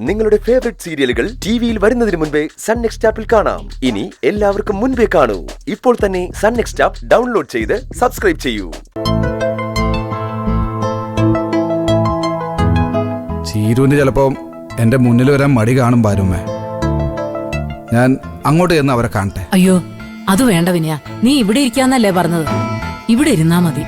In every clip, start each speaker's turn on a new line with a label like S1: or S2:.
S1: നിങ്ങളുടെ ഫേവറേറ്റ് സീരിയലുകൾ ടിവിയിൽ വരുന്നതിന് മുൻപേ സൺ നെക്സ്റ്റ് ആപ്പിൽ കാണാം. ഇനി എല്ലാവർക്കും മുൻപേ കാണൂ. ഇപ്പോൾ തന്നെ സൺ നെക്സ്റ്റ് ആപ്പ് ഡൗൺലോഡ് ചെയ്ത് സബ്സ്ക്രൈബ് ചെയ്യൂ.
S2: ചീരുവിന് ചിലപ്പോ എന്റെ മുന്നിൽ വരാൻ മടി കാണും പാരുമ്മേ. ഞാൻ അങ്ങോട്ട് ചെന്ന് അവരെ കാണട്ടെ.
S3: അയ്യോ അത് വേണ്ട വിനയ, നീ ഇവിടെ ഇരിക്കാന്നല്ലേ പറഞ്ഞത്? ഇവിടെ ഇരുന്നാ മതി.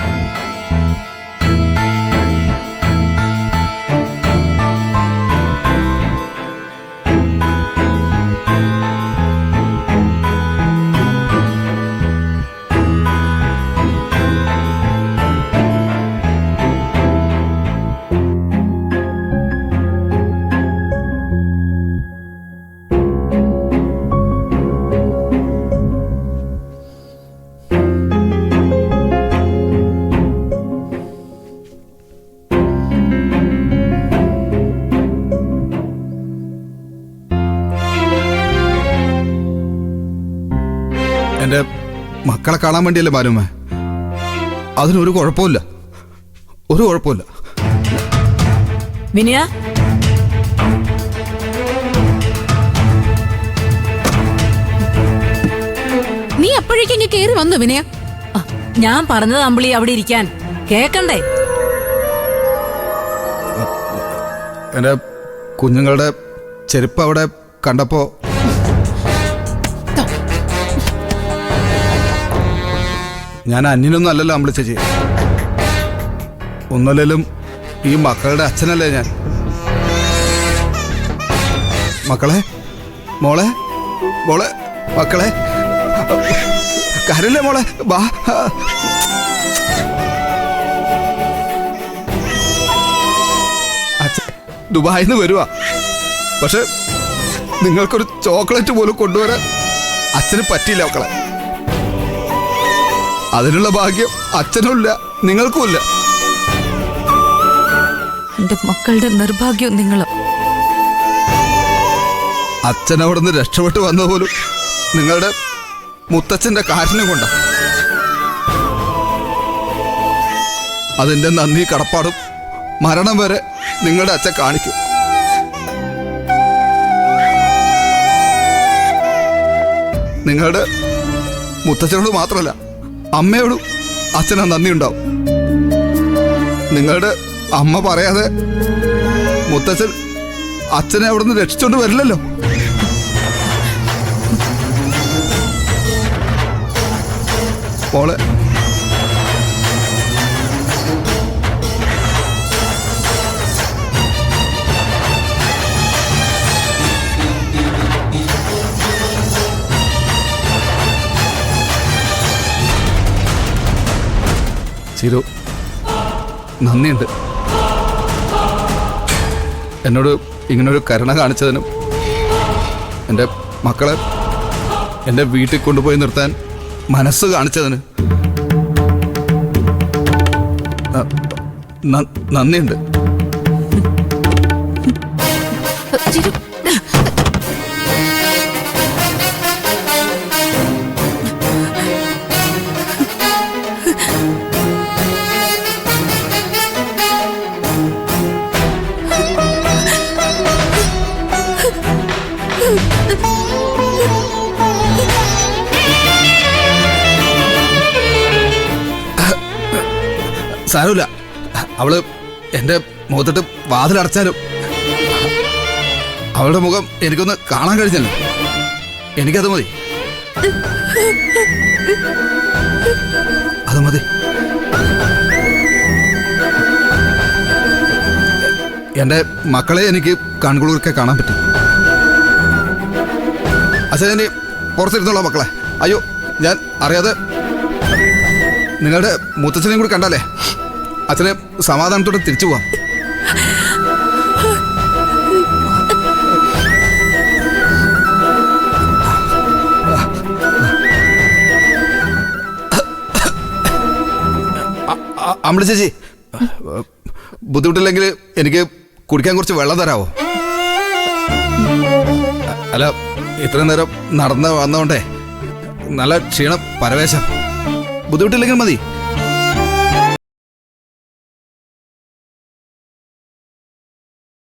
S2: എന്റെ മക്കളെ കാണാൻ വേണ്ടിയല്ലേ ബാലുമ്മ. അതിനൊരു കുഴപ്പമില്ല, ഒരു കുഴപ്പമില്ല.
S3: വിനയ,
S4: നീ അപ്പോഴേക്കും ഇങ്ങ് കേറി വന്നു വിനയ.
S3: ഞാൻ പറഞ്ഞത് അമ്പിളി അവിടെ ഇരിക്കാൻ കേക്കണ്ടേ?
S2: എന്റെ കുഞ്ഞുങ്ങളുടെ ചെരുപ്പ് അവിടെ കണ്ടപ്പോ ഞാൻ അന്യനൊന്നും അല്ലല്ലോ അമ്പിളി ചേച്ചി. ഒന്നല്ലേലും ഈ മക്കളുടെ അച്ഛനല്ലേ ഞാൻ. മക്കളെ, മോളെ, മോളെ, മക്കളെ, കരല്ലേ മോളെ, വാ. അച്ഛൻ ദുബായിന്ന് വരുവാ. പക്ഷെ നിങ്ങൾക്കൊരു ചോക്ലേറ്റ് പോലും കൊണ്ടുവരാൻ അച്ഛന് പറ്റിയില്ല മക്കളെ. അതിനുള്ള ഭാഗ്യം അച്ഛനുമില്ല, നിങ്ങൾക്കുമില്ല.
S4: എന്റെ മക്കളുടെ നിർഭാഗ്യം നിങ്ങളും.
S2: അച്ഛൻ അവിടുന്ന് രക്ഷപ്പെട്ടു വന്ന പോലും നിങ്ങളുടെ മുത്തച്ഛന്റെ കാരുണ്യം കൊണ്ട. അതിന്റെ നന്ദി കടപ്പാടും മരണം വരെ നിങ്ങളുടെ അച്ഛൻ കാണിക്കും. നിങ്ങളുടെ മുത്തച്ഛനോട് മാത്രമല്ല, അമ്മയോടും അച്ഛനാ നന്ദി ഉണ്ടാവും. നിങ്ങളുടെ അമ്മ പറയാതെ മുത്തച്ഛൻ അച്ഛനെ അവിടുന്ന് രക്ഷിച്ചോണ്ട് വരില്ലല്ലോ. മോളെ, ചിരു, നന്ദിയുണ്ട് എന്നോട് ഇങ്ങനൊരു കരുണ കാണിച്ചതിനും എൻ്റെ മക്കളെ എൻ്റെ വീട്ടിൽ കൊണ്ടുപോയി നിർത്താൻ മനസ്സ് കാണിച്ചതിന് നന്ദിയുണ്ട്. സാരമില്ല, അവള് എന്റെ മുഖത്തിട്ട് വാതിലടച്ചാലും അവളുടെ മുഖം എനിക്കൊന്ന് കാണാൻ കഴിഞ്ഞല്ലോ. എനിക്കത് മതി, അത് മതി. എന്റെ മക്കളെ എനിക്ക് കൺകുളിർക്കെ കാണാൻ പറ്റും. അച്ഛനെ പുറത്തിരുന്നുള്ള മക്കളെ. അയ്യോ, ഞാൻ അറിയാതെ നിങ്ങളുടെ മുത്തച്ഛനെയും കൂടി കണ്ടാലേ അച്ഛനെ സമാധാനത്തോടെ തിരിച്ചു പോവാം. അമ്പിളി ചേച്ചി, ബുദ്ധിമുട്ടില്ലെങ്കിൽ എനിക്ക് കുടിക്കാൻ കുറച്ച് വെള്ളം തരാവോ? അല്ല, ഇത്രയും നേരം നടന്ന് വന്നോണ്ടേ നല്ല ക്ഷീണം, പരവേശം. ബുദ്ധിമുട്ടില്ലെങ്കിൽ മതി.